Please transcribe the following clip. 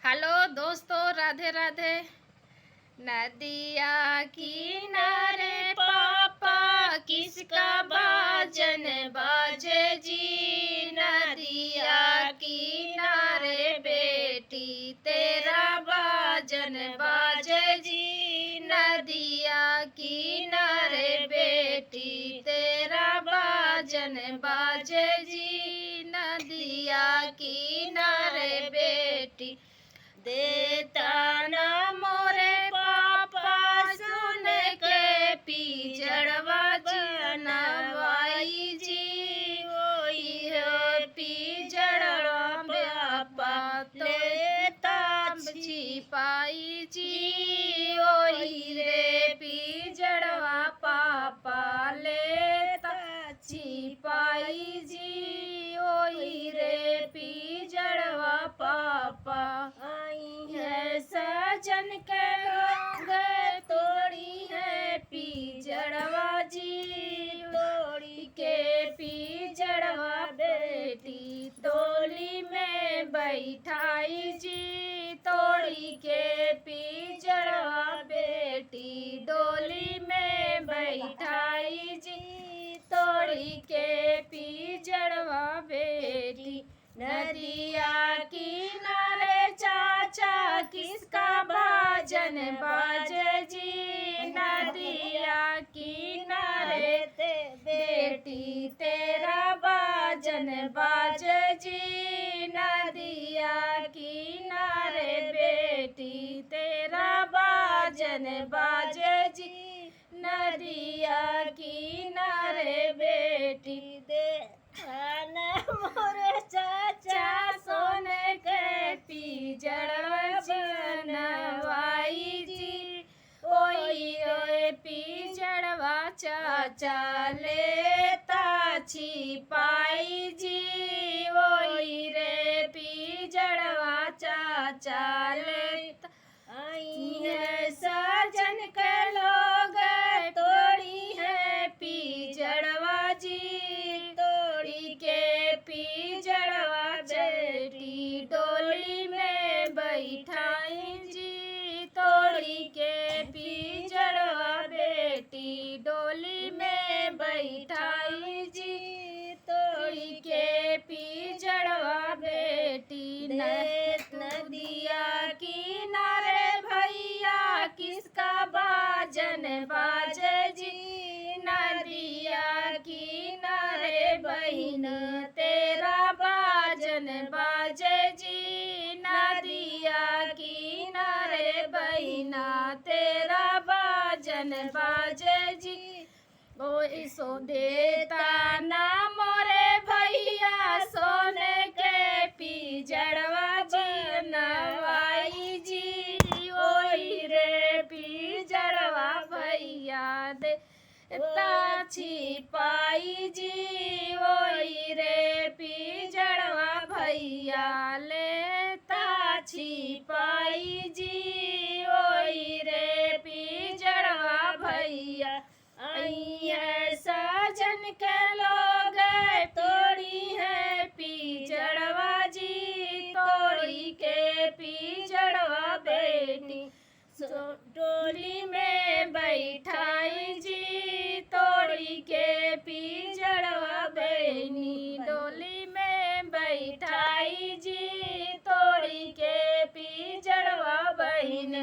Hello दोस्तों, राधे राधे। नदिया किनारे पापा किसका बाजन बाजे जी। नदिया किनारे बेटी तेरा बाजन बाजे जी। नदिया किनारे बेटी तेरा बाजन बाजे जी। नदिया किनारे बेटी देता ना मोरे पापा सुन के पीजड़वा जनवाई जी। वही हो पीजड़वा पापा लेता छिपाई जी। वही रे पीजड़वा पापा लेता छिपाई जी। वही रे पीजड़वा पापा सजन के लोग तोड़ी है पीजड़वा जी। तोड़ी के पीजड़वा बेटी डोली में बैठाई जी। तोड़ी के पीजड़वा बेटी डोली में बैठाई जी। तोड़ी के पीजड़वा बेटी नदिया किनारे चाचा किसका बाजन बाजे जी। नदिया किनारे बेटी तेरा बाजन बाजे जी। नदिया किनारे बेटी तेरा बाजन बाजे जी। नदिया किनारे बेटी दे मोरे चाचा सोने के पीजड़वा जनवाई जी। ओई ओए पीजड़वा चाचा लेता छिपाई जी। ओई रे पीजड़वा चाचा लेता आई है सजन के लोग तोड़ी है पीजड़वा जी। तोड़ी के पीजड़वा बेटी डोली में बैठाई जी। तोड़ी के पीजड़वा बेटी डोली में बैठाई जी। तोड़ी के पीजड़वा बेटी नदिया किनारे भैया किसका बाजन बाजे जी। नदिया किनारे बहिन तेरा बाजन बाजे जी। नदिया किनारे बहिना तेरा बाजन बाजे जी। ओ सो देता ना मोरे भैया सोने के पीजड़वा जनवाई जी। ओई रे पीजड़वा भैया देता छिपाई जी। ओई रे पीजड़वा भैया लेता छिपाई जी। ओई रे पीजड़वा भैया आई है सजन के लोग तोड़ी है पीजड़वा जी। तोड़ी के पीजड़वा बेटी डोली में बैठाई जी। तोड़ी के पीजड़वा बेनी डोली में बैठाई जी। तोड़ी के पीजड़वा बहिन